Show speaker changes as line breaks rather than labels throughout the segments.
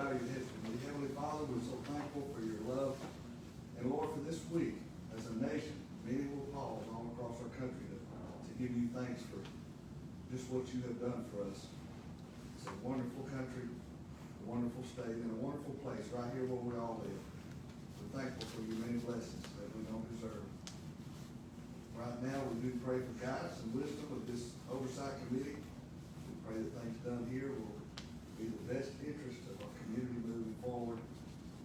bow your heads with me. Heavenly Father, we're so thankful for your love. And Lord, for this week, as a nation, many will pause all across our country to give you thanks for just what you have done for us. It's a wonderful country, a wonderful state, and a wonderful place right here where we all live. We're thankful for your many blessings that we don't deserve. Right now, we do pray for guidance and wisdom of this Oversight Committee. We pray that things done here will be the best interest of our community moving forward.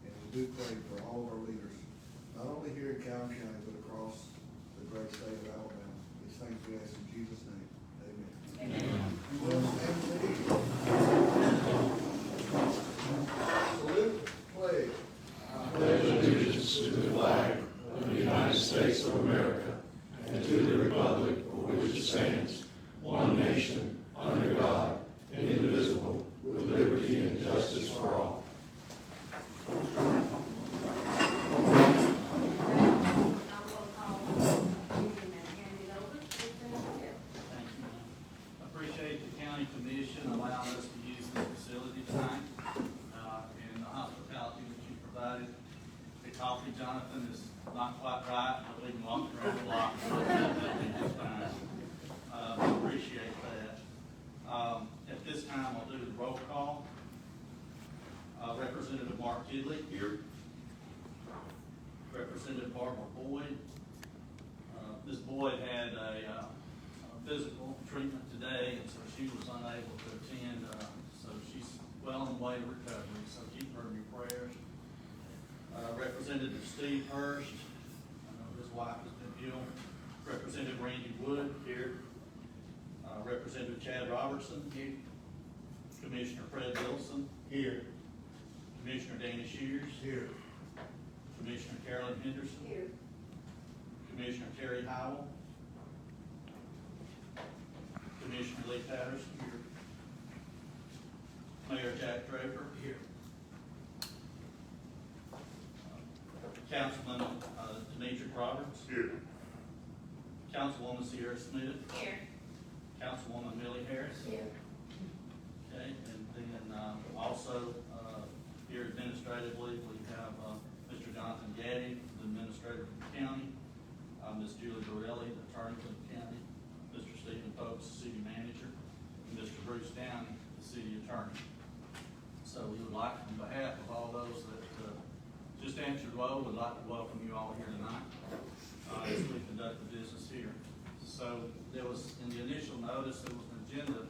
And we do pray for all of our leaders, not only here in Calhoun County, but across the great state of Alabama. These things we ask in Jesus' name. Amen. Amen. You will stand, please. Salute, pledge.
I pledge allegiance to the flag of the United States of America and to the republic for which it stands, one nation, under God, indivisible, with liberty and justice for all.
Appreciate the county commission allowing us to use this facility tonight, and the hospitality that you provided. The coffee, Jonathan, is not quite right, but we can walk around the block. It's fine. Appreciate that. At this time, I'll do the roll call. Representative Mark Kidley. Here. Representative Barbara Boyd. Ms. Boyd had a physical treatment today, and so she was unable to attend, so she's well on the way to recovery, so keep her in your prayers. Representative Steve Hurst, I know his wife has been ill. Representative Randy Wood. Here. Representative Chad Robertson. Here. Commissioner Fred Wilson. Here. Commissioner Danny Shears.
Here.
Commissioner Carolyn Henderson.
Here.
Commissioner Terry Howell. Commissioner Lee Patterson. Here. Mayor Jack Draper. Here. Councilman Demetric Roberts.
Here.
Councilwoman Sierra Smith.
Here.
Councilwoman Millie Harris.
Here.
Okay, and then also here administratively, we have Mr. Jonathan Gaddy, the administrator of the county, Ms. Julie Borelli, the attorney for the county, Mr. Stephen Popes, the city manager, and Mr. Bruce Downey, the city attorney. So we would like, on behalf of all those that just answered low, would like to welcome you all here tonight as we conduct the business here. So there was, in the initial notice, there was an agenda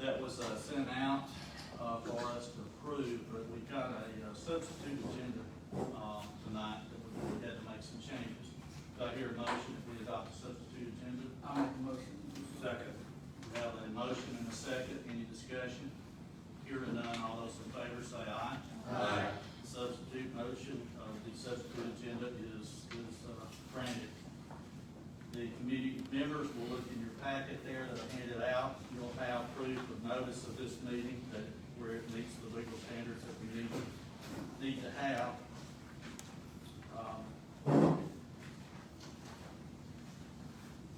that was sent out for us to approve, but we got a substitute agenda tonight that we had to make some changes. Do I hear a motion if we adopt a substitute agenda? I'll make a motion. Second. We have a motion and a second. Any discussion? Hearing none, all those in favor say aye.
Aye.
The substitute motion of the substitute agenda is granted. The committee members will look in your packet there that I handed out. You'll have proof of notice of this meeting that where it meets the legal standards that we need to have.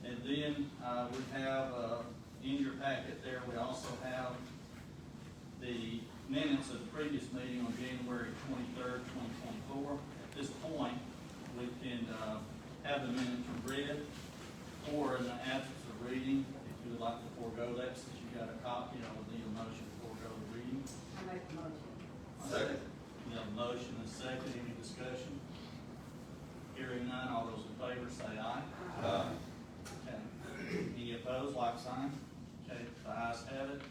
And then we have in your packet there, we also have the minutes of the previous meeting on January 23rd, 2024. At this point, we can have the minutes read, or in the absence of reading, if you would like to forego that, since you got a copy, I would need a motion to forego the reading.
I make a motion.
Second. We have a motion and a second. Any discussion? Hearing none, all those in favor say aye.
Aye.
Okay. Any opposed, like sign? Okay, the ayes have it.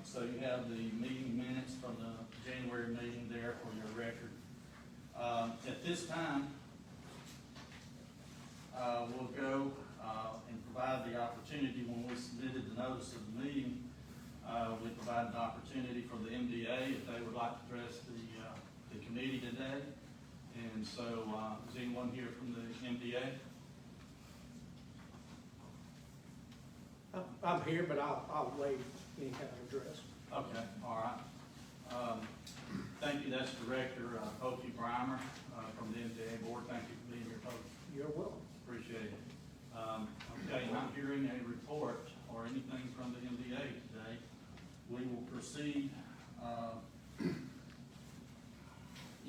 So you have the meeting minutes from the January meeting there for your record. At this time, we'll go and provide the opportunity when we submitted the notice of the meeting. We provided an opportunity for the MDA if they would like to address the committee today. And so, is anyone here from the MDA?
I'm here, but I'll waive any kind of address.
Okay, all right. Thank you. That's Director Opie Breimer from the MDA board. Thank you for being here, folks.
You're welcome.
Appreciate it. Okay, not hearing a report or anything from the MDA today. We will proceed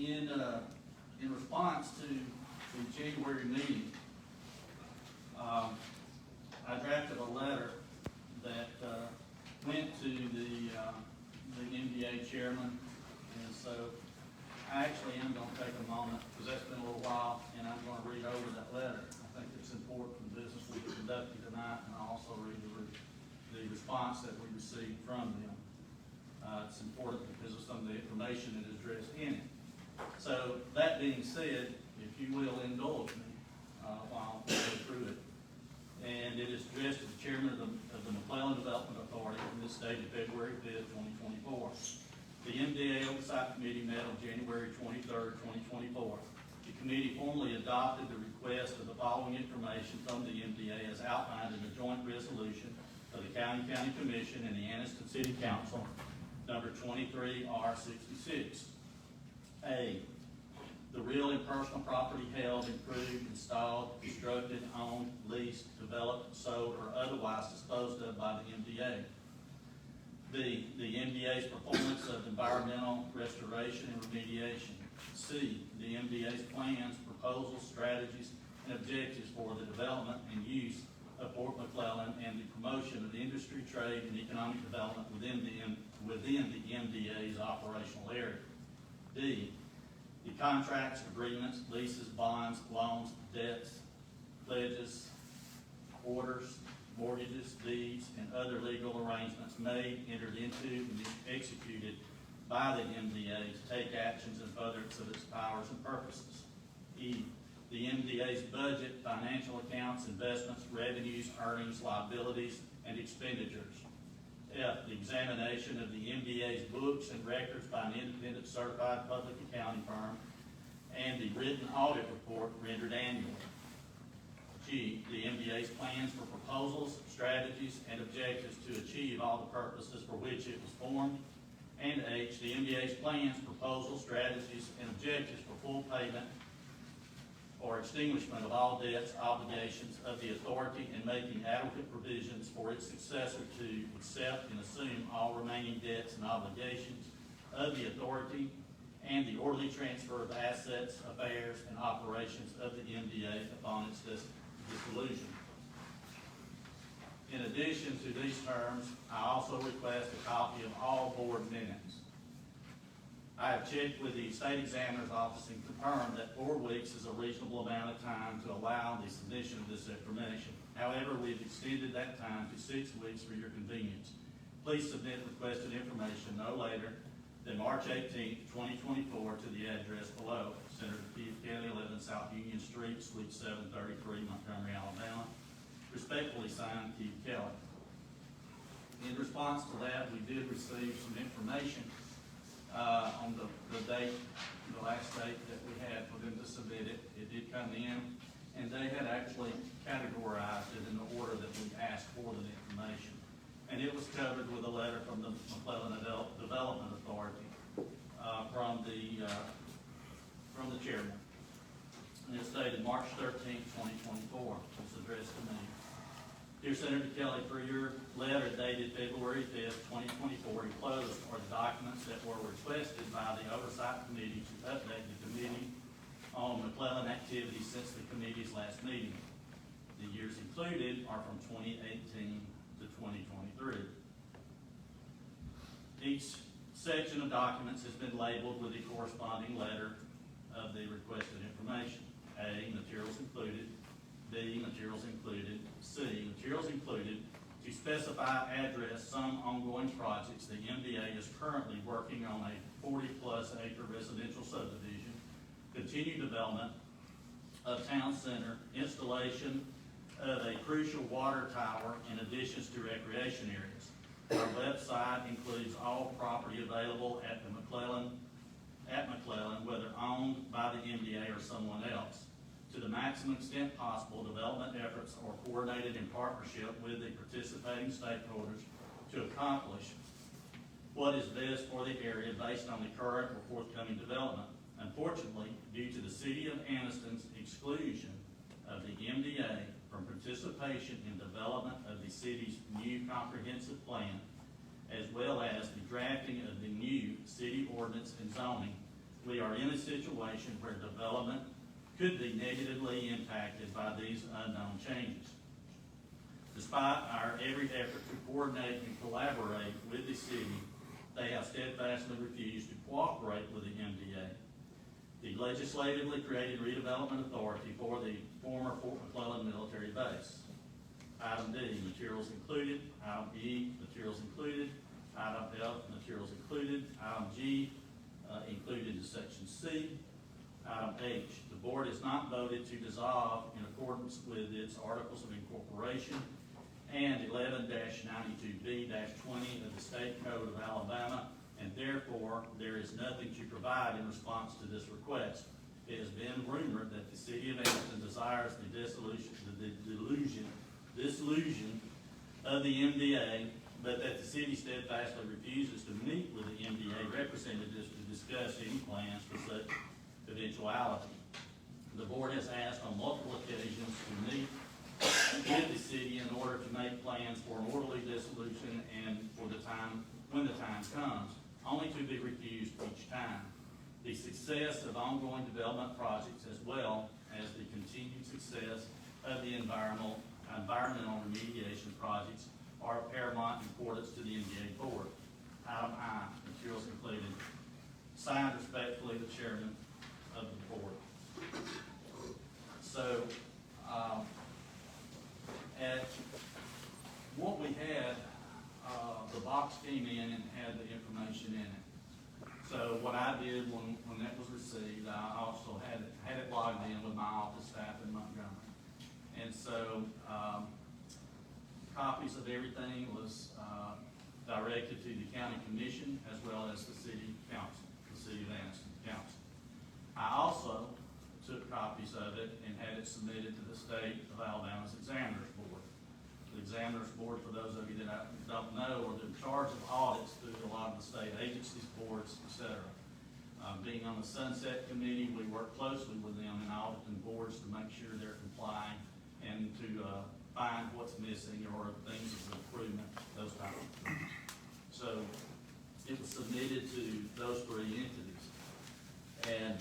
In response to the January meeting, I drafted a letter that went to the MDA chairman, and so I actually am going to take a moment, because that's been a little while, and I'm going to read over that letter. I think it's important for the business we've conducted tonight, and I'll also read the response that we received from them. It's important because of some of the information that is addressed in it. So, that being said, if you will indulge me while I go through it. And it is addressed to the chairman of the McClellan Development Authority from this date of February 5th, 2024. The MDA Oversight Committee met on January 23rd, 2024. The committee formally adopted the request of the following information from the MDA as outlined in the joint resolution of the Calhoun County Commission and the Anniston City Council, number 23R66. A, the real and personal property held, improved, installed, constructed, owned, leased, developed, sold, or otherwise disposed of by the MDA. B, the MDA's performance of environmental restoration and remediation. C, the MDA's plans, proposals, strategies, and objectives for the development and use of Fort McClellan and the promotion of industry, trade, and economic development within the MDA's operational area. D, the contracts, agreements, leases, bonds, loans, debts, pledges, orders, mortgages, deeds, and other legal arrangements made, entered into, and executed by the MDA to take actions in furtherance of its powers and purposes. E, the MDA's budget, financial accounts, investments, revenues, earnings, liabilities, and expenditures. F, the examination of the MDA's books and records by an independent certified public accounting firm, and the written audit report rendered annually. G, the MDA's plans for proposals, strategies, and objectives to achieve all the purposes for which it was formed. And H, the MDA's plans, proposals, strategies, and objectives for full payment or extinguishment of all debts, obligations of the authority, and making adequate provisions for its successor to accept and assume all remaining debts and obligations of the authority, and the orderly transfer of assets, affairs, and operations of the MDA upon its dissolution. In addition to these terms, I also request a copy of all board minutes. I have checked with the state examiner's office and confirmed that 4 weeks is a reasonable amount of time to allow the submission of this information. However, we've extended that time to 6 weeks for your convenience. Please submit requested information no later than March 18th, 2024 to the address below. Senator Keith Kelly, 11 South Union Street, Suite 733, Montgomery, Alabama. Respectfully signed, Keith Kelly. In response to that, we did receive some information on the date, the last date that we had for them to submit it. It did come in, and they had actually categorized it in the order that we asked for the information. And it was covered with a letter from the McClellan Development Authority from the chairman. And it's dated March 13th, 2024. It's addressed to me. Dear Senator Kelly, for your letter dated February 5th, 2024, enclosed are the documents that were requested by the Oversight Committee to update the committee on McClellan activities since the committee's last meeting. The years included are from 2018 to 2023. Each section of documents has been labeled with the corresponding letter of the requested information. A, materials included. B, materials included. C, materials included to specify, address some ongoing projects the MDA is currently working on a 40-plus acre residential subdivision, continued development of town center, installation of a crucial water tower, and additions to recreation areas. Our website includes all property available at McClellan, whether owned by the MDA or someone else. To the maximum extent possible, development efforts are coordinated in partnership with the participating stakeholders to accomplish what is best for the area based on the current or forthcoming development. Unfortunately, due to the City of Anniston's exclusion of the MDA from participation in development of the city's new comprehensive plan, as well as the drafting of the new city ordinance and zoning, we are in a situation where development could be negatively impacted by these unknown changes. Despite our every effort to coordinate and collaborate with the city, they have steadfastly refused to cooperate with the MDA. The legislatively created redevelopment authority for the former Fort McClellan military base. Item D, materials included. Item E, materials included. Item F, materials included. Item G, included in section C. Item H, the board has not voted to dissolve in accordance with its articles of incorporation and 11-92B-20 of the State Code of Alabama, and therefore there is nothing to provide in response to this request. It has been rumored that the city of Anniston desires the dissolution of the MDA, but that the city steadfastly refuses to meet with the MDA representatives to discuss any plans for such eventuality. The board has asked on multiple occasions to meet with the city in order to make plans for an orderly dissolution and for the time, when the time comes, only to be refused each time. The success of ongoing development projects as well as the continued success of the environmental remediation projects are of paramount importance to the MDA board. Item I, materials included. Signed respectfully, the chairman of the board. So, at what we had, the box came in and had the information in it. So what I did when that was received, I also had it logged in with my office staff in Montgomery. And so, copies of everything was directed to the county commission as well as the city council, the city of Anniston council. I also took copies of it and had it submitted to the state of Alabama's examiners board. The examiners board, for those of you that don't know, are in charge of audits through a lot of the state agencies, boards, etc. Being on the Sunset Committee, we work closely with them in auditing boards to make sure they're complying and to find what's missing or things of improvement, those type of things. So it was submitted to those three entities. And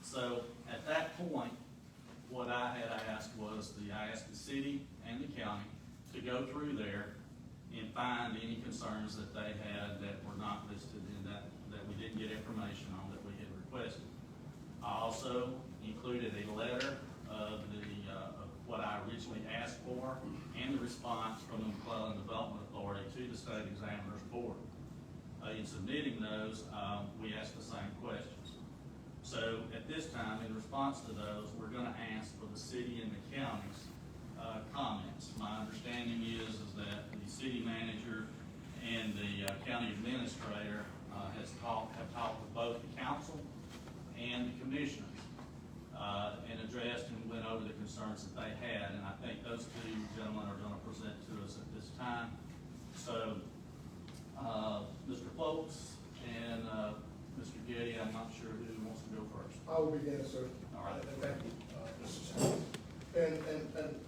so at that point, what I had asked was I asked the city and the county to go through there and find any concerns that they had that were not listed in that we didn't get information on that we had requested. I also included a letter of what I originally asked for and the response from the McClellan Development Authority to the State Examiners Board. In submitting those, we asked the same questions. So at this time, in response to those, we're going to ask for the city and the county's comments. My understanding is that the city manager and the county administrator have talked with both the council and the commissioners and addressed and went over the concerns that they had. And I think those two gentlemen are going to present to us at this time. So, Mr. Folks and Mr. Getty, I'm not sure who wants to go first.
I will begin, sir.
All right.
Thank you, Mr. Chairman. And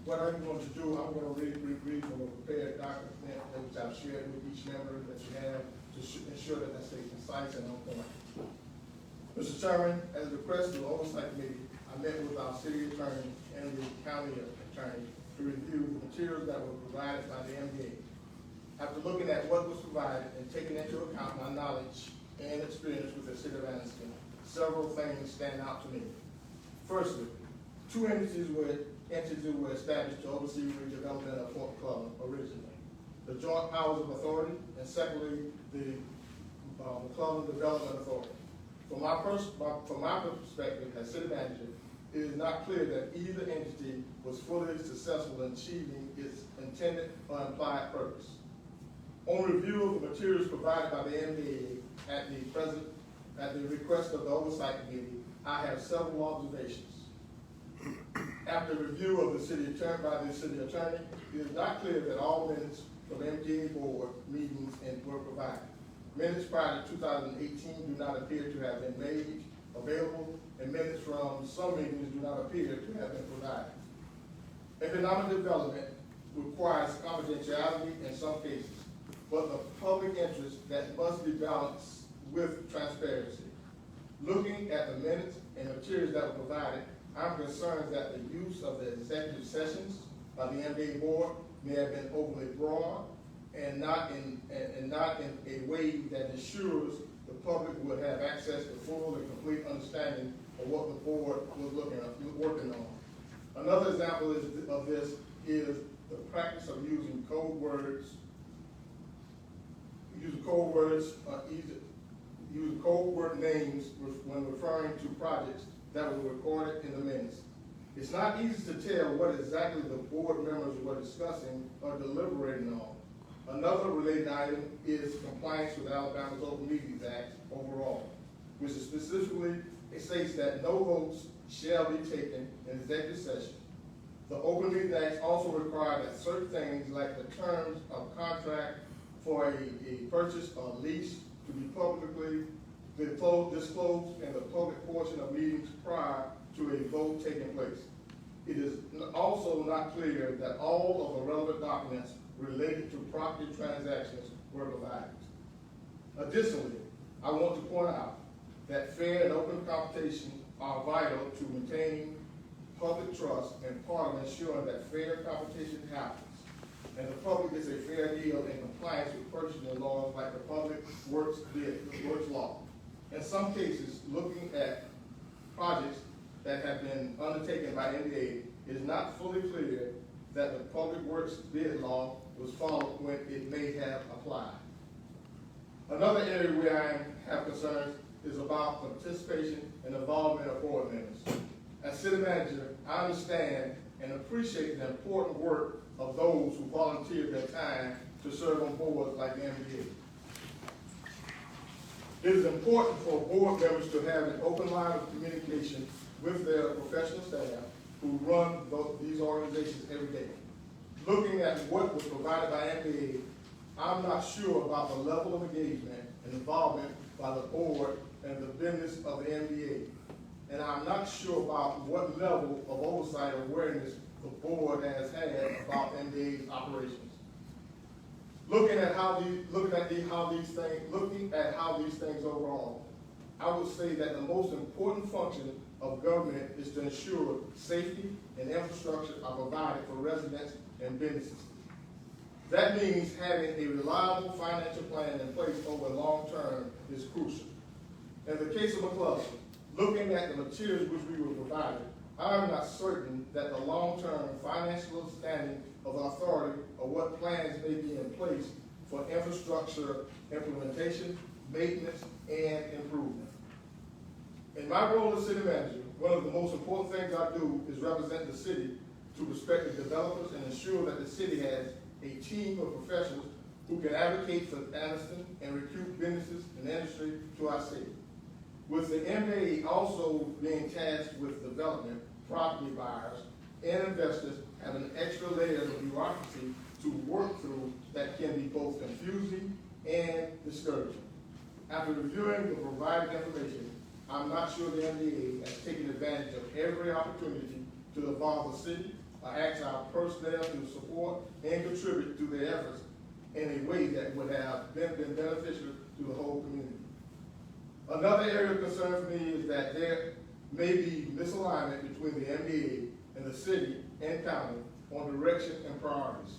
what I'm going to do, I'm going to read from a prepared document which I've shared with each member that you have to ensure that that's concise and on point. Mr. Chairman, as requested, the Oversight Committee, I met with our city attorney and the county attorney to review the materials that were provided by the MDA. After looking at what was provided and taking into account my knowledge and experience with the city of Anniston, several things stand out to me. Firstly, two entities were established to oversee redevelopment of Fort McClellan originally. The Joint Powers of Authority, and secondly, the McClellan Development Authority. From my perspective as city manager, it is not clear that either entity was fully successful in achieving its intended or implied purpose. On review of the materials provided by the MDA at the request of the Oversight Committee, I have several observations. After review of the city attorney by the city attorney, it is not clear that all minutes from MDA board meetings were provided. Minutes prior to 2018 do not appear to have been made available, and minutes from some meetings do not appear to have been provided. Economic development requires confidentiality in some cases, but the public interest that must be balanced with transparency. Looking at the minutes and materials that were provided, I'm concerned that the use of the executive sessions by the MDA board may have been overly broad and not in a way that ensures the public would have access to full and complete understanding of what the board was working on. Another example of this is the practice of using code words, using code word names when referring to projects that were recorded in the minutes. It's not easy to tell what exactly the board members were discussing or deliberating on. Another related item is compliance with Alabama's Open Meetings Act overall, which specifically states that no votes shall be taken in executive session. The Open Meetings Act also requires that certain things like the terms of contract for a purchase or lease to be publicly disclosed in the public portion of meetings prior to a vote taking place. It is also not clear that all of the relevant documents related to property transactions were provided. Additionally, I want to point out that fair and open competition are vital to maintaining public trust and part of ensuring that fair competition happens and the public gets a fair deal in compliance with purchasing laws like the Public Works Law. In some cases, looking at projects that have been undertaken by MDA, it is not fully clear that the Public Works bid law was followed when it may have applied. Another area where I have concerns is about participation and involvement of board members. As city manager, I understand and appreciate the important work of those who volunteer their time to serve on boards like the MDA. It is important for board members to have an open line of communication with their professional staff who run these organizations every day. Looking at what was provided by MDA, I'm not sure about the level of engagement and involvement by the board and the business of the MDA. And I'm not sure about what level of oversight or awareness the board has had about MDA's operations. Looking at how these things overall, I would say that the most important function of government is to ensure safety and infrastructure are provided for residents and businesses. That means having a reliable financial plan in place over the long term is crucial. In the case of McClellan, looking at the materials which we were provided, I am not certain that the long-term financial standing of the authority or what plans may be in place for infrastructure implementation, maintenance, and improvement. In my role as city manager, one of the most important things I do is represent the city to prospective developers and ensure that the city has a team of professionals who can advocate for Anniston and recruit businesses and industry to our city. With the MDA also being tasked with development, property buyers and investors have an extra layer of bureaucracy to work through that can be both confusing and discouraging. After reviewing the provided information, I'm not sure the MDA has taken advantage of every opportunity to involve the city or ask our personnel to support and contribute to their efforts in a way that would have been beneficial to the whole community. Another area of concern for me is that there may be misalignment between the MDA and the city and county on direction and priorities.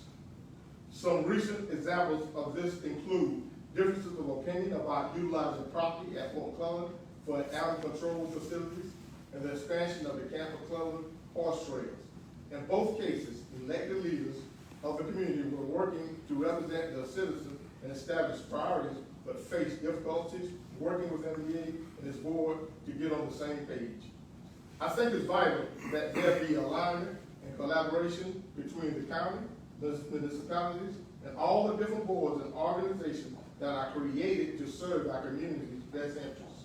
Some recent examples of this include differences of opinion about utilizing property at Fort McClellan for animal control facilities and the expansion of the Camp McClellan horse trails. In both cases, elected leaders of the community were working to represent the citizens and establish priorities, but face difficulties working with MDA and its board to get on the same page. I think it's vital that there be alignment and collaboration between the county, the municipalities, and all the different boards and organizations that are created to serve our community's best interests.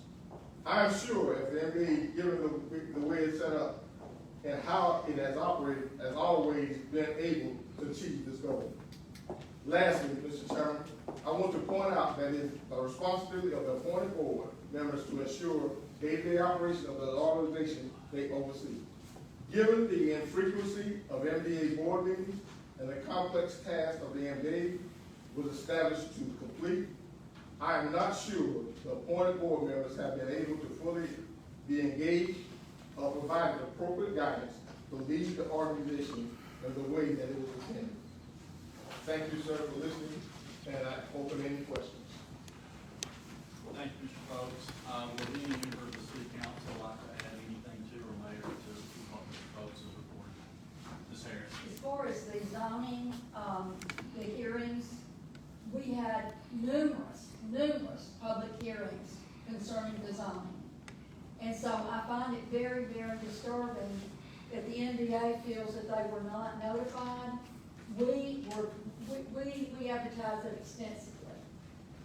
I am sure if the MDA, given the way it's set up and how it has operated, has always been able to achieve this goal. Lastly, Mr. Chairman, I want to point out that it is a responsibility of the appointed board members to ensure day-to-day operation of the organization they oversee. Given the infrequency of MDA board meetings and the complex task of the MDA was established to complete I am not sure the appointed board members have been able to fully be engaged or provided appropriate guidance to lead the organization in the way that it was intended. Thank you, sir, for listening, and I open any questions.
Thank you, Mr. Folks. Would any member of the city council like to add anything to or mayor to what Mr. Folks has reported? Ms. Harris?
As far as the zoning, the hearings, we had numerous public hearings concerning the zoning. And so I find it very, very disturbing that the MDA feels that they were not notified. We advertised it extensively.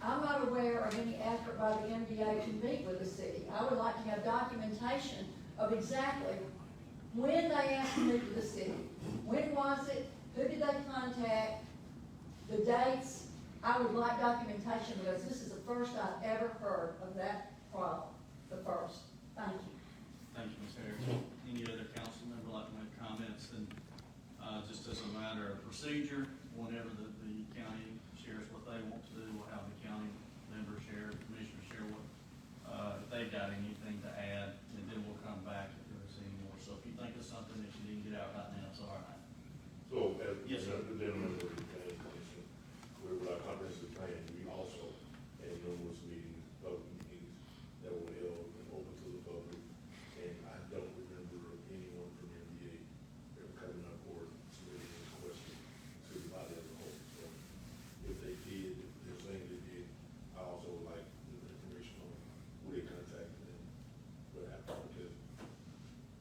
I'm not aware of any effort by the MDA to meet with the city. I would like to have documentation of exactly when they asked to meet with the city. When was it? Who did they contact? The dates? I would like documentation because this is the first I've ever heard of that problem. The first. Thank you.
Thank you, Ms. Harris. Any other council member like to make comments? And just as a matter of procedure, whenever the county shares what they want to do, we'll have the county members share, commissioners share what, if they've got anything to add, and then we'll come back if there's any more. So if you think of something that you didn't get out right now, it's all right.
So, as
Yes, sir.
the gentleman of the planning commission, with our comprehensive plan, we also had numerous meetings, public meetings that were held and open to the public. And I don't remember anyone from MDA ever coming up or submitting any question to the body as a whole. So if they did, if they're saying they did, I also would like the information on who they contacted and what happened, because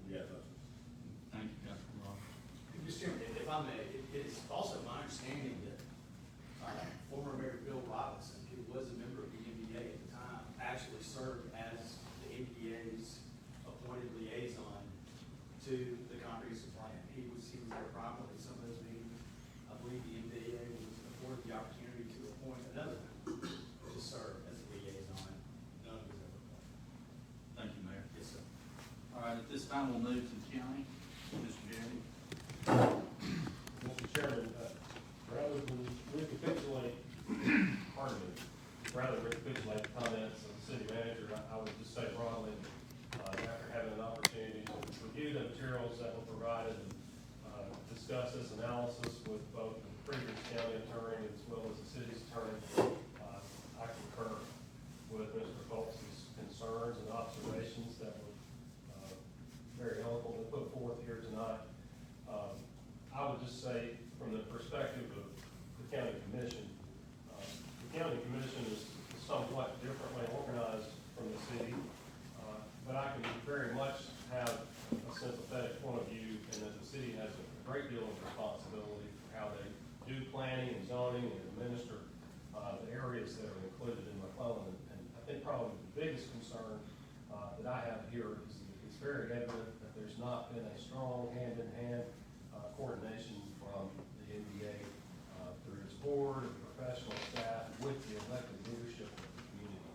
we had nothing.
Thank you, Councilman Ross.
Mr. Chairman, if I may, it is also my understanding that former Mayor Bill Robinson, who was a member of the MDA at the time, actually served as the MDA's appointed liaison to the comprehensive plan. He was there prominently in some of those meetings. I believe the MDA was afforded the opportunity to appoint another member to serve as a liaison. None was ever appointed.
Thank you, Mayor.
Yes, sir.
All right, at this time, we'll move to the county. Mr. Gaddy.
Mr. Chairman, rather than recapitulate, recapitulate the comments of the city manager, I would just say broadly, after having an opportunity to review the materials that were provided and discuss this analysis with both the previous county attorney as well as the city's attorney, I concur with Mr. Foltz's concerns and observations that were very eloquently put forth here tonight. I would just say, from the perspective of the county commission, the county commission is somewhat differently organized from the city, but I can very much have a sympathetic point of view in that the city has a great deal of responsibility for how they do planning and zoning and administer the areas that are included in McClellan. And I think probably the biggest concern that I have here is it's very evident that there's not been a strong hand-in-hand coordination from the MDA through its board and professional staff with the elected leadership of the community.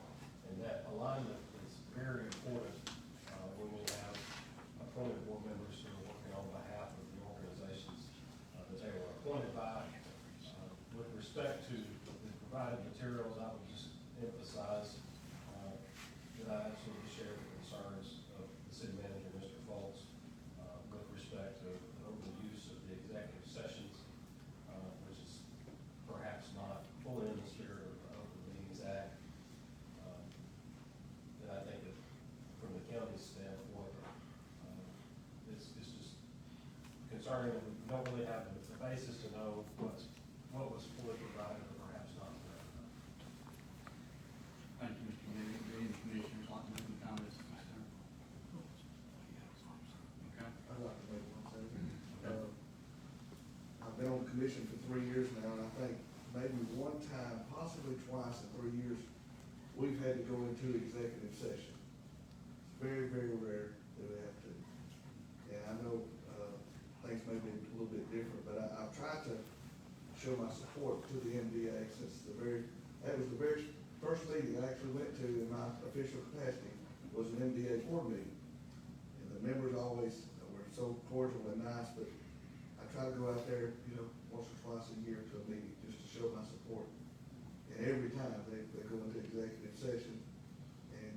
And that alignment is very important when we have appointed board members who are working on behalf of the organizations that they were appointed by. With respect to the provided materials, I would just emphasize that I absolutely share the concerns of the city manager, Mr. Foltz, with respect to the overuse of the executive sessions, which is perhaps not fully in the spirit of the Open Meetings Act. And I think that from the county's standpoint, it's just concerning that we don't really have the basis to know what was fully provided or perhaps not.
Thank you, Mr. Gaddy. Do any commissioners like to make any comments at this time? Okay.
I'd like to make one statement. I've been on the commission for 3 years now, and I think maybe one time, possibly twice in 3 years, we've had to go into executive session. It's very, very rare that we have to. And I know, things may be a little bit different, but I've tried to show my support to the MDA since that was the very first meeting I actually went to in my official capacity, was an MDA board meeting. And the members always were so cordial and nice, but I try to go out there, once or twice a year to a meeting, just to show my support. And every time they go into executive session, and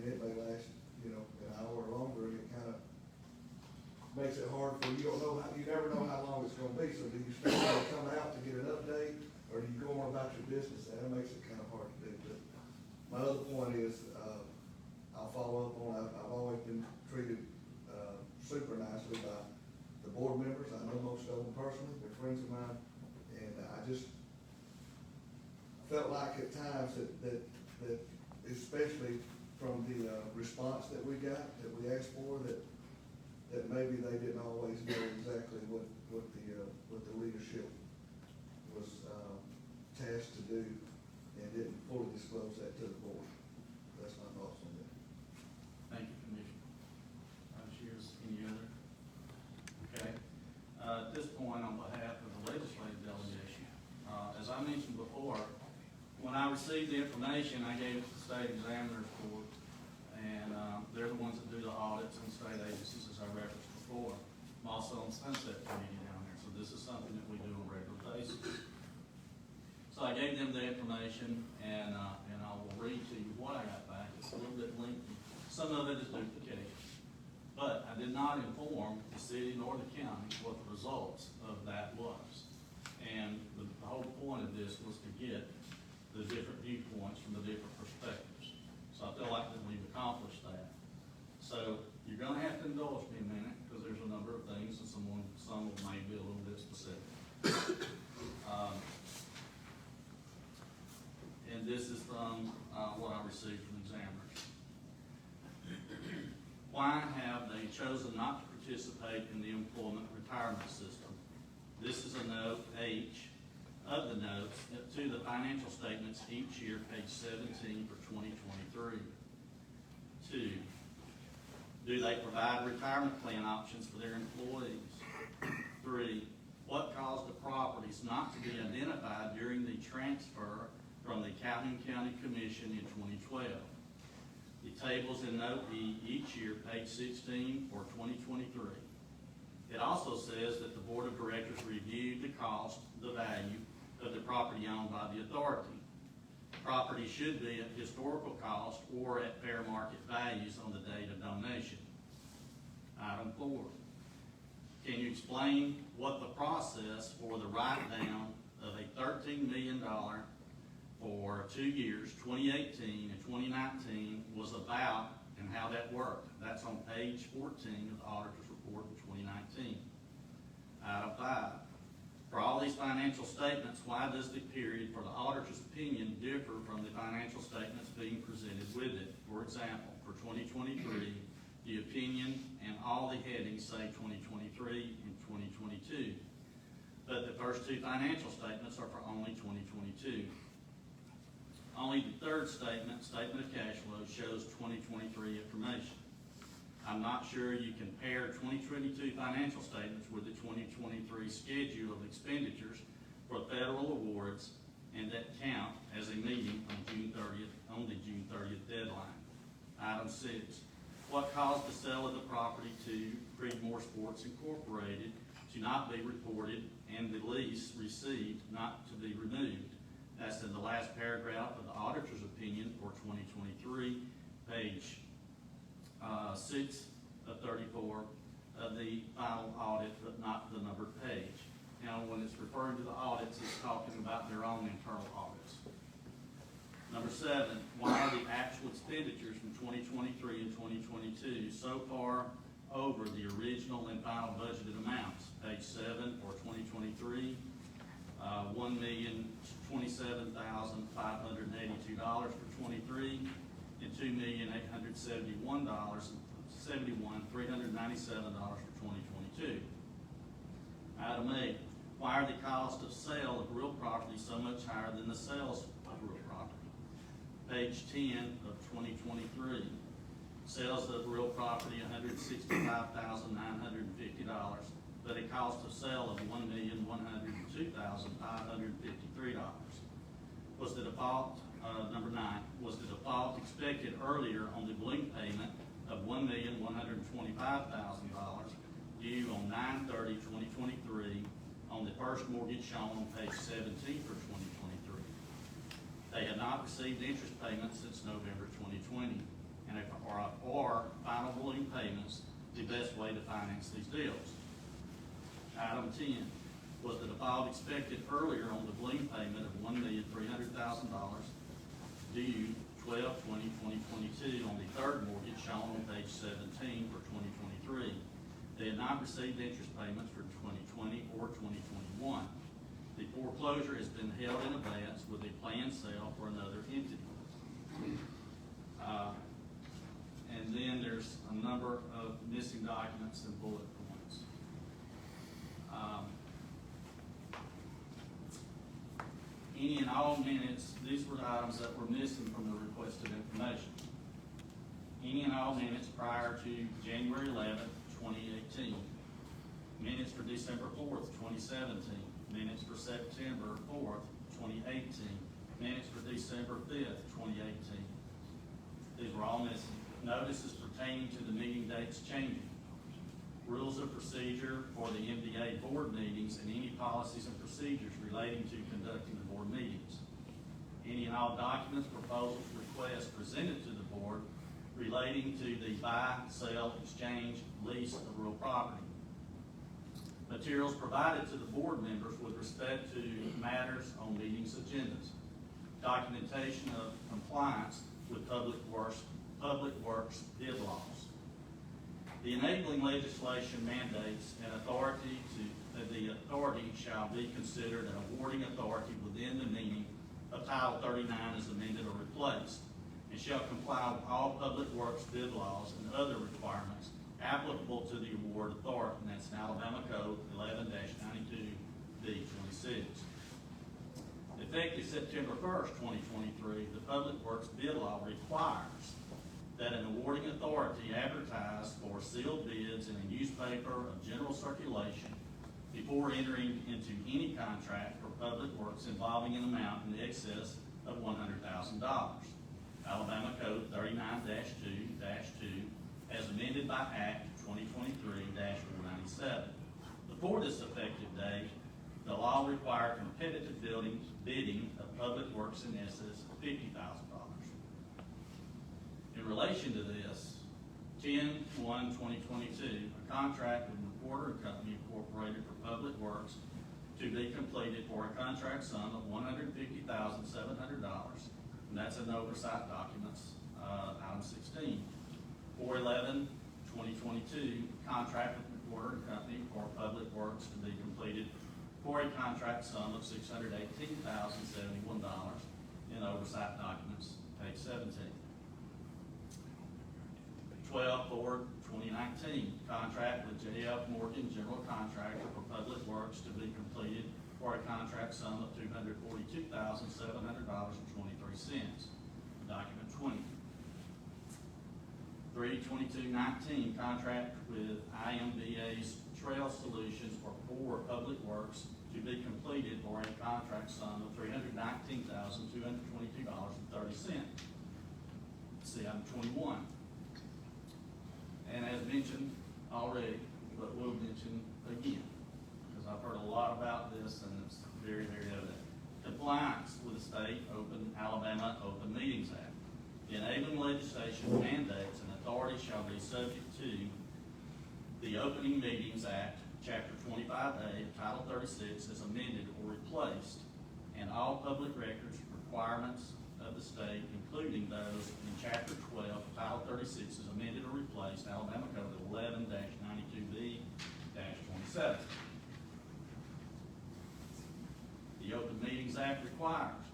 it may last, you know, an hour or longer, and it kind of makes it hard for, you never know how long it's gonna be, so do you still come out to get an update, or do you go on about your business? That makes it kind of hard to do, but my other point is, I'll follow up on, I've always been treated, super nicely by the board members. I know most of them personally, they're friends of mine, and I just felt like at times that especially from the, response that we got, that we asked for, that maybe they didn't always know exactly what the leadership was, tasked to do, and didn't fully disclose that to the board. That's my thoughts on that.
Thank you, Commissioner. Cheers. Any other? Okay. At this point, on behalf of the legislative delegation, as I mentioned before, when I received the information, I gave it to the state examiner's court, and they're the ones that do the audits and state agencies, as I referenced before. I'm also on Sunset Committee down there, so this is something that we do on a regular basis. So I gave them the information, and I will read to you what I got back. It's a little bit lengthy. Some of it is duplication. But I did not inform the city nor the county what the results of that was. And the whole point of this was to get the different viewpoints from the different perspectives. So I feel like that we've accomplished that. So you're gonna have to indulge me a minute, because there's a number of things, and some may be a little bit specific. And this is from what I received from examiners. Why have they chosen not to participate in the employment retirement system? This is a note H of the notes to the financial statements each year, page 17 for 2023. 2, do they provide retirement plan options for their employees? 3, what caused the properties not to be identified during the transfer from the Calhoun County Commission in 2012? The tables in note E each year, page 16 for 2023. It also says that the board of directors reviewed the cost, the value of the property owned by the authority. Property should be at historical cost or at fair market values on the date of donation. Item 4, can you explain what the process for the write-down of a $13 million for 2 years, 2018 and 2019, was about and how that worked? That's on page 14 of the auditor's report for 2019. Item 5, for all these financial statements, why does the period for the auditor's opinion differ from the financial statements being presented with it? For example, for 2023, the opinion and all the headings say 2023 and 2022, but the first 2 financial statements are for only 2022. Only the third statement, statement of cash flow, shows 2023 information. I'm not sure you can pair 2022 financial statements with the 2023 schedule of expenditures for federal awards and that count as a meeting on the June 30th deadline. Item 6, what caused the sale of the property to Creedmoor Sports Incorporated to not be reported and the lease received not to be removed? That's in the last paragraph of the auditor's opinion for 2023, page 6 of 34 of the final audit, but not the numbered page. Now, when it's referring to the audits, it's talking about their own internal audits. Number 7, why are the actual expenditures from 2023 and 2022 so far over the original and final budgeted amounts? Page 7 for 2023, $1,027,582 for 23, and $2,871,397 for 2022. Item 8, why are the cost of sale of real property so much higher than the sales of real property? Page 10 of 2023, sales of real property $165,950, but a cost of sale of $1,102,553. Was the default, number 9, was the default expected earlier on the balloon payment of $1,125,000 due on 9/30/2023 on the first mortgage shown on page 17 for 2023? They had not received interest payments since November 2020, and are final balloon payments the best way to finance these deals? Item 10, was the default expected earlier on the balloon payment of $1,300,000 due 12/20/2022 on the third mortgage shown on page 17 for 2023. They had not received interest payments for 2020 or 2021. The foreclosure has been held in advance with a planned sale for another entity. And then there's a number of missing documents and bullet points. Any and all minutes, these were the items that were missing from the requested information. Any and all minutes prior to January 11th, 2018. Minutes for December 4th, 2017. Minutes for September 4th, 2018. Minutes for December 5th, 2018. These were all missing. Notices pertaining to the meeting dates changing. Rules of procedure for the MDA board meetings and any policies and procedures relating to conducting the board meetings. Any and all documents, proposals, requests presented to the board relating to the buy, sell, exchange, lease of real property. Materials provided to the board members with respect to matters on meetings agendas. Documentation of compliance with public works bid laws. The enabling legislation mandates an authority that the authority shall be considered an awarding authority within the meaning of Title 39 as amended or replaced, and shall comply with all public works bid laws and other requirements applicable to the award authority, and that's in Alabama Code 11-92B26. Effective September 1st, 2023, the Public Works bid law requires that an awarding authority advertise for sealed bids in a newspaper of general circulation before entering into any contract for public works involving an amount in excess of $100,000. Alabama Code 39-2-2 as amended by Act 2023-497. Before this effective date, the law required competitive bidding of public works in excess of $50,000. In relation to this, 10/1/2022, a contract with McClellan Company Incorporated for public works to be completed for a contract sum of $150,700, and that's in oversight documents, item 16. 4/11/2022, contract with McClellan Company for public works to be completed for a contract sum of $618,071 in oversight documents, page 17. 12/4/2019, contract with J.F. Morgan General Contractor for public works to be completed for a contract sum of $242,700.23, document 20. 3/22/19, contract with IMDA's Trail Solutions for 4 public works to be completed for a contract sum of $319,222.30. See item 21. And as mentioned already, but we'll mention again, because I've heard a lot about this and it's very, very evident. Compliance with the state Alabama Open Meetings Act. The enabling legislation mandates an authority shall be subject to the Opening Meetings Act, Chapter 25A of Title 36 as amended or replaced, and all public records requirements of the state, including those in Chapter 12, Title 36 is amended or replaced, Alabama Code 11-92B-27. The Open Meetings Act requires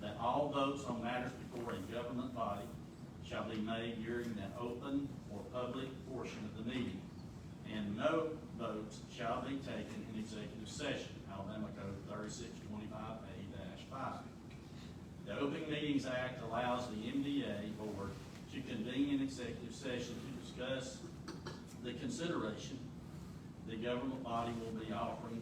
that all votes on matters before a government body shall be made during the open or public portion of the meeting, and no votes shall be taken in executive session, Alabama Code 3625A-5. The Open Meetings Act allows the MDA Board to convene an executive session to discuss the consideration the government body will be offering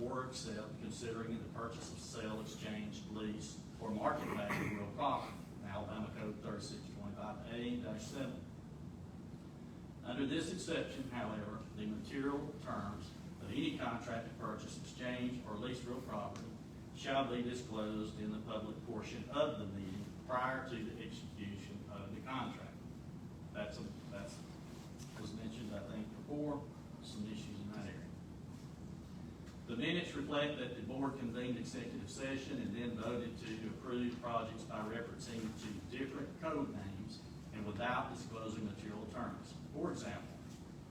or accept considering the purchase of sale, exchange, lease, or market value of real property, Alabama Code 3625A-7. Under this exception, however, the material terms of any contract to purchase, exchange, or lease real property shall be disclosed in the public portion of the meeting prior to the execution of the contract. That's was mentioned, I think, before, some issues in that area. The minutes reflect that the board convened executive session and then voted to approve projects by referencing to different code names and without disclosing material terms. For example,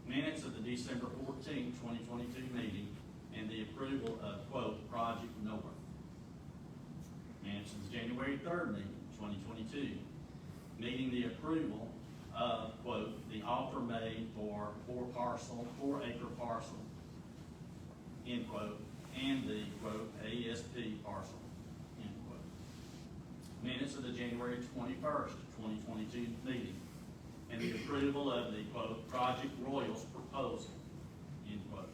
minutes of the December 14, 2022 meeting and the approval of, quote, Project North. Minutes of the January 3rd meeting, 2022, meeting the approval of, quote, the offer made for 4-acre parcel, end quote, and the, quote, ASP parcel, end quote. Minutes of the January 21st, 2022 meeting, and the approval of the, quote, Project Royals proposal, end quote.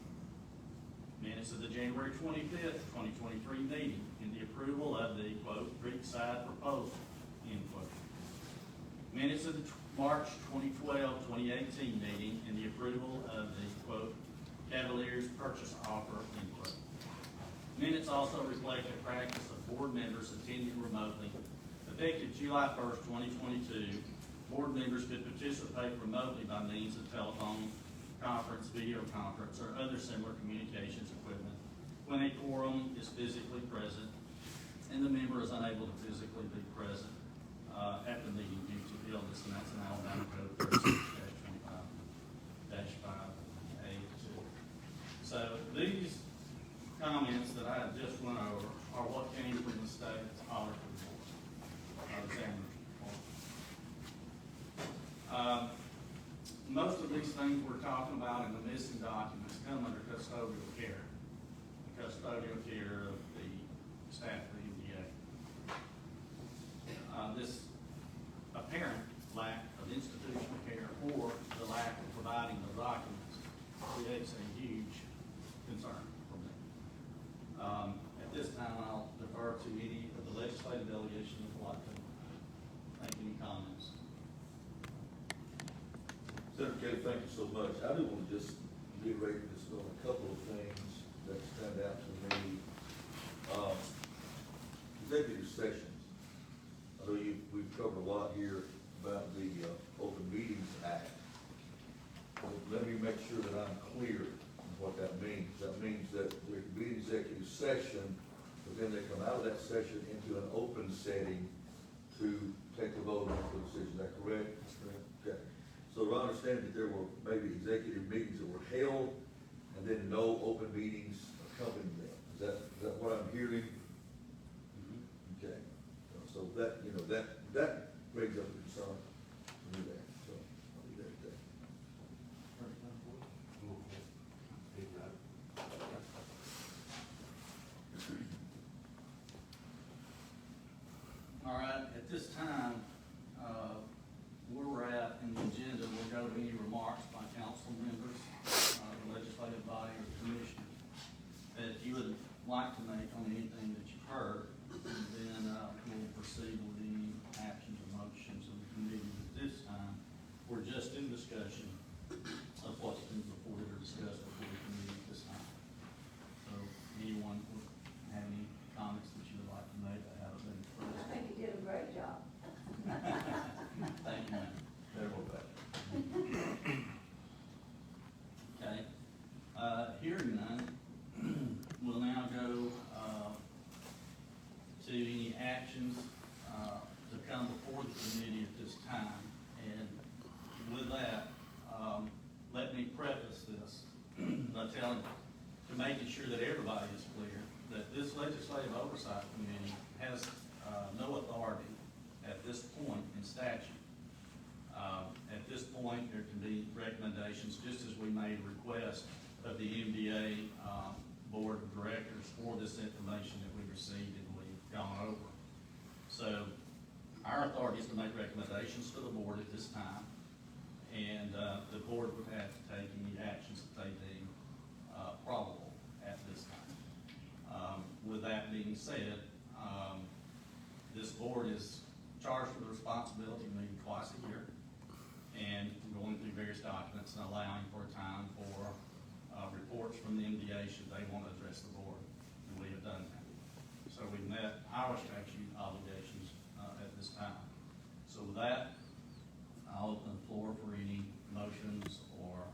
Minutes of the January 25th, 2023 meeting, and the approval of the, quote, Creekside proposal, end quote. Minutes of the March 2012-2018 meeting, and the approval of the, quote, Cavaliers purchase offer, end quote. Minutes also reflect a practice of board members attending remotely. Effective July 1st, 2022, board members could participate remotely by means of telephone, conference, video conference, or other similar communications equipment when a quorum is physically present and the member is unable to physically be present at the meeting due to illness, and that's an Alabama Code 36-25-5A2. So these comments that I have just went over are what came from the state auditor report, examiner's report. Most of these things we're talking about in the missing documents come under custodial care, the custodial care of the staff of the MDA. This apparent lack of institutional care or the lack of providing the documents creates a huge concern for me. At this time, I'll defer to any of the legislative delegation who would like to make any comments.
Senator Kelly, thank you so much. I do want to just reiterate this on a couple of things that stand out to me. Executive sessions. I know we've covered a lot here about the Open Meetings Act. But let me make sure that I'm clear on what that means. That means that there can be an executive session, but then they come out of that session into an open setting to take a vote on the decision. Is that correct? That's correct. Okay. So I understand that there were maybe executive meetings that were held and then no open meetings accompanying them. Is that what I'm hearing? Mm-hmm. Okay. So that, that brings up a concern for me there. So I'll leave that at that.
All right, at this time, where we're at in the agenda, we'll go to any remarks by council members, the legislative body or commissioners that you would like to make on anything that you've heard, and then we'll proceed with any actions or motions of the committee. At this time, we're just in discussion of what's been reported or discussed before the committee at this time. So anyone would have any comments that you would like to make that haven't been expressed?
I think you did a great job.
Thank you, ma'am.
Better go back.
Okay, hearing none, we'll now go, to any actions, to come before the committee at this time. And with that, let me preface this by making sure that everybody is clear that this Legislative Oversight Committee has, no authority at this point in statute. At this point, there can be recommendations, just as we made a request of the MDA Board of Directors for this information that we received and we've gone over. So our authority is to make recommendations to the board at this time, and the board would have to take any actions that they deem probable at this time. With that being said, this board is charged with the responsibility of meeting twice a year and going through various documents and allowing for a time for reports from the MDA should they want to address the board, and we have done that. So our statute obligations, at this time. So with that, I'll open the floor for any motions or,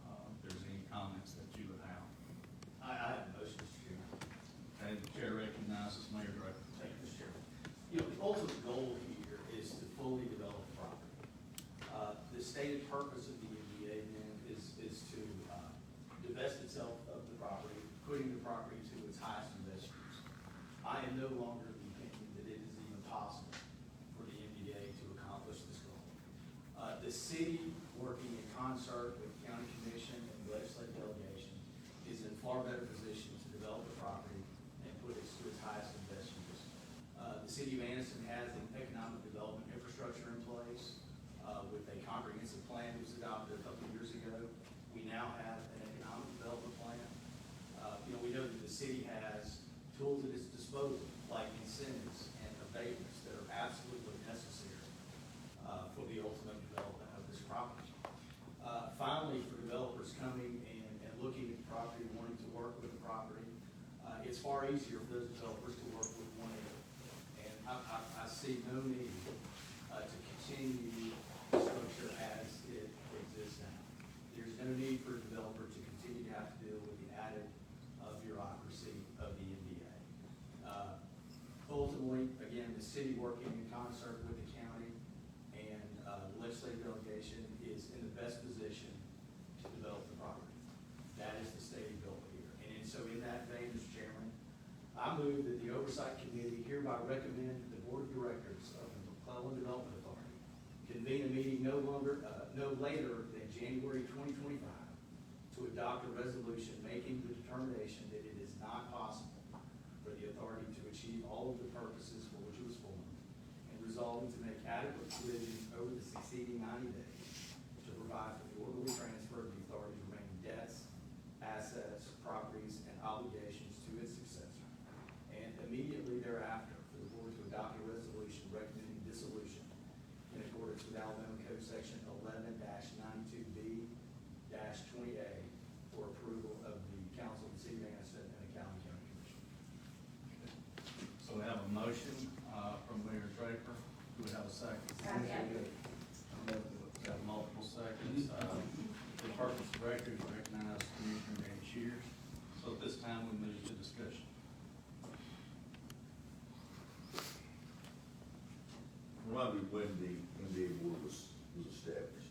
if there's any comments that you would have.
I have a motion, Mr. Chairman.
Okay, the chair recognizes Mayor Draper.
Thank you, Mr. Chairman. You know, the ultimate goal here is to fully develop the property. The stated purpose of the MDA then is to divest itself of the property, putting the property to its highest and best use. I am no longer of the opinion that it is even possible for the MDA to accomplish this goal. The city, working in concert with the county commission and the legislative delegation, is in far better position to develop the property and put it to its highest and best use. The city of Anniston has an economic development infrastructure in place, with a comprehensive plan that was adopted a couple of years ago. We now have an economic development plan. We know that the city has tools at its disposal, like incentives and abatements that are absolutely necessary, for the ultimate development of this property. Finally, for developers coming and looking at the property, wanting to work with the property, it's far easier for those developers to work with one another. And I see no need to continue the structure as it exists now. There's no need for a developer to continue to have to deal with the added bureaucracy of the MDA. Ultimately, again, the city working in concert with the county and the legislative delegation is in the best position to develop the property. That is the stated goal here. And so in that vein, Mr. Chairman, I move that the Oversight Committee hereby recommend that the Board of Directors of the McClellan Development Authority convene a meeting no later than January 2025 to adopt a resolution making the determination that it is not possible for the authority to achieve all of the purposes for which it was formed, and resolving to make adequate provisions over the succeeding 90 days to provide for the orderly transfer of the authority's remaining debts, assets, properties, and obligations to its successor, and immediately thereafter for the board to adopt a resolution recommending dissolution in accordance with Alabama Code Section 11-92B-20A for approval of the Council of the City of Anniston and the Calhoun County Commission.
So we have a motion, from Mayor Draper. Do we have a second?
Second.
Got multiple seconds. For the purpose of record, recognize Commissioner Dan Shears. So at this time, we move to discussion.
Remind me when the MDA board was established.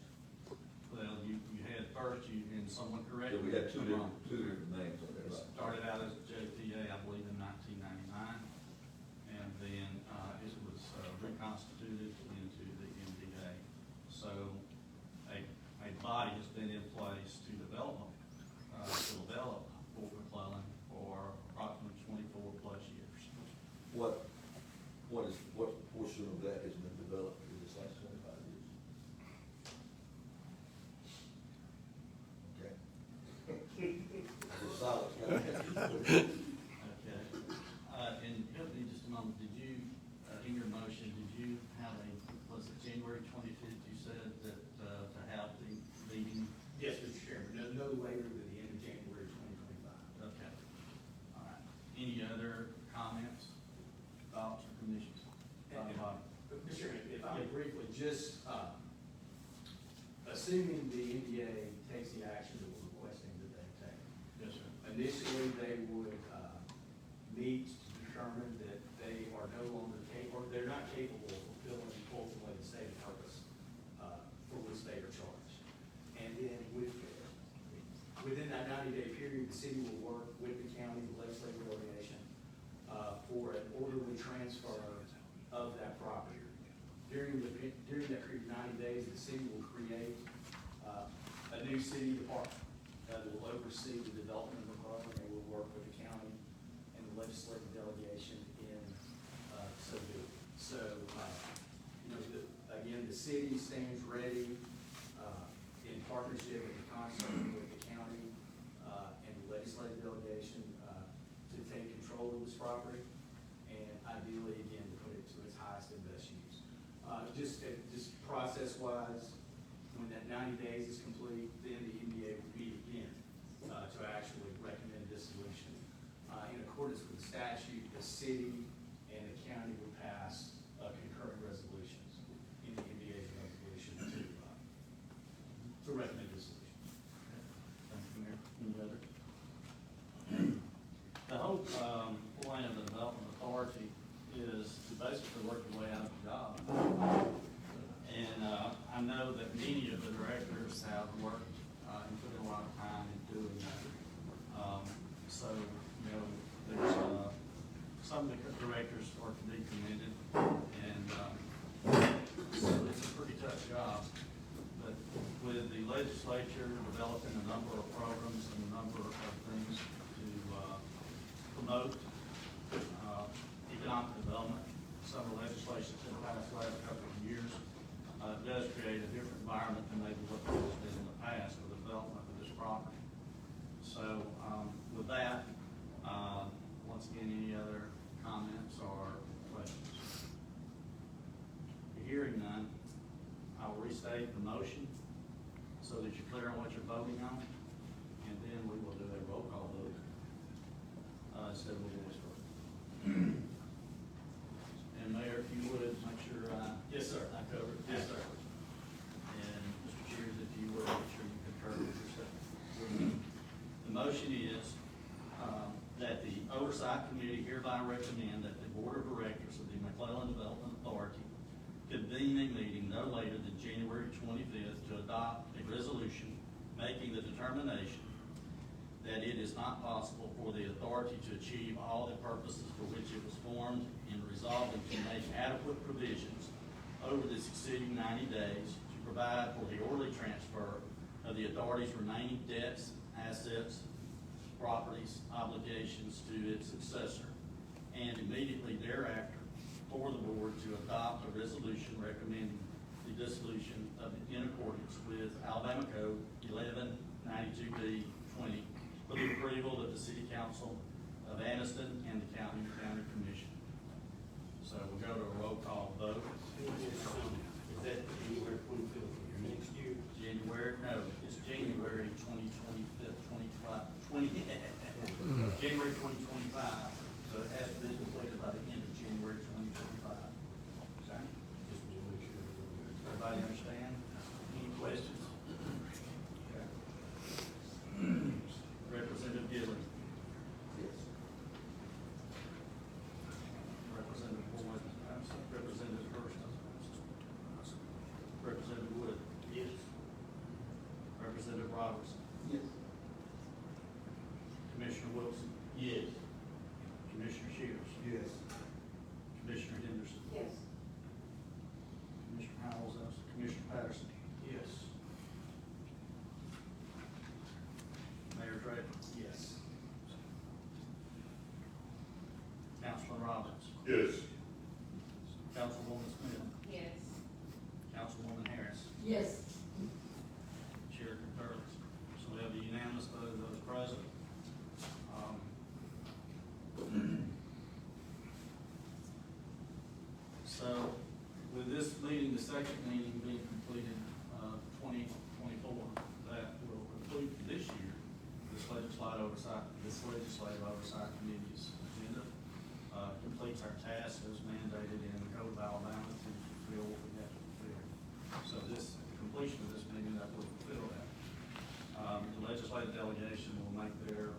Well, you had first, and someone
So
corrected.
we had two
me if I'm
different
wrong.
names on that,
It
right?
started out as JPA, I believe, in 1999, and then it was reconstituted into the MDA. So a body has been in place to develop Fort McClellan for approximately 24 plus years.
What portion of that has been developed in this last 25 years? Okay. It's solid.
Okay. And help me just a moment, did you, in your motion, did you have was it January 25th, you said that, to have the meeting?
Yes, Mr. Chairman, no later than the end of January 2025.
Okay. All right. Any other comments, thoughts, or commissions?
Mr. Chairman, if I may briefly, just assuming the MDA takes the action that we're requesting that they take.
Yes, sir.
Initially, they would meet to determine that they are no longer capable, or they're not capable of fulfilling ultimately the stated purpose for which they are charged. And then within that 90-day period, the city will work with the county, the legislative delegation, for an orderly transfer of that property. During that period of 90 days, the city will create a new city department that will oversee the development of the property. They will work with the county and the legislative delegation in so doing. So, again, the city stands ready in partnership and concert with the county and the legislative delegation to take control of this property and ideally, again, to put it to its highest and best use. Just process-wise, when that 90 days is complete, then the MDA will meet again to actually recommend dissolution. In accordance with the statute, the city and the
directors have worked, and put in a lot of time in doing that. So, you know, there's, some of the directors are to be commended, and, so it's a pretty tough job. But with the legislature developing a number of programs and a number of things to, promote, economic development, some of the legislation in the past last couple of years, does create a different environment than maybe what has been in the past for the development of this property. So, with that, once again, any other comments or questions? Hearing none, I will restate the motion so that you're clear on what you're voting on, and then we will do a roll call vote, instead of a voice vote. And Mayor, if you would, make sure yes, sir, I covered it. Yes, sir. And Mr. Cheers, if you would, make sure you concur with yourself. The motion is, that the Oversight Committee hereby recommend that the Board of Directors of the McClellan Development Authority convene a meeting no later than January 25th to adopt a resolution making the determination that it is not possible for the authority to achieve all the purposes for which it was formed, and resolving to make adequate provisions over the succeeding 90 days to provide for the orderly transfer of the authority's remaining debts, assets, properties, obligations to its successor, and immediately thereafter for the board to adopt a resolution recommending the dissolution of, in accordance with Alabama Code 1192B 20 for the approval of the City Council of Anniston and the Calhoun County Commission. So we'll go to a roll call vote.
Is that January 25th of your next year?
January, no, it's January 2025, January 2025, so it has to be completed by the end of January 2025. Okay?
Just to make sure.
Everybody understand? Any questions? Okay. Representative Gilley.
Yes.
Representative Boyd, absent. Representative Hurst. Representative Wood.
Yes.
Representative Robertson.
Yes.
Commissioner Wilson.
Yes.
Commissioner Shears.
Yes.
Commissioner Henderson.
Yes.
Commissioner Howell's absent. Commissioner Patterson.
Yes.
Mayor Draper.
Yes.
Councilman Roberts.
Yes.
Councilwoman Smith.
Yes.
Councilwoman Harris.
Yes.
Chair concurs. So we have a unanimous vote of those present. So with this meeting, the second meeting being completed, 2024, that will conclude for this year, this legislative oversight committee's agenda, completes our task as mandated in the Code of Alabama to fulfill what we have to fulfill. So this, the completion of this meeting, that will fulfill that. The legislative delegation will make their,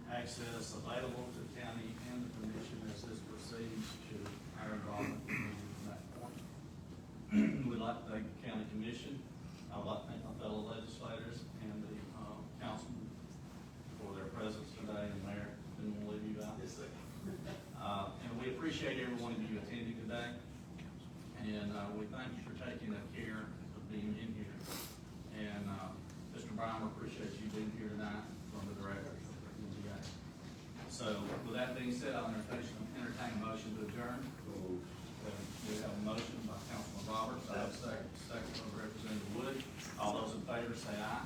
access available to the county and the commission as this proceeds to our involvement from that point. We'd like to thank the county commission. I would like to thank my fellow legislators and the, councilmen for their presence today, and Mayor, didn't want to leave you out.
Yes, sir.
And we appreciate every one of you attending today, and, we thank you for taking the care of being in here. And, Mr. Brown, we appreciate you being here tonight from the director of MDA. So with that being said, I'll entertain a motion to adjourn. We have a motion by Councilman Roberts, I have a second by Representative Wood. All those in favor say aye.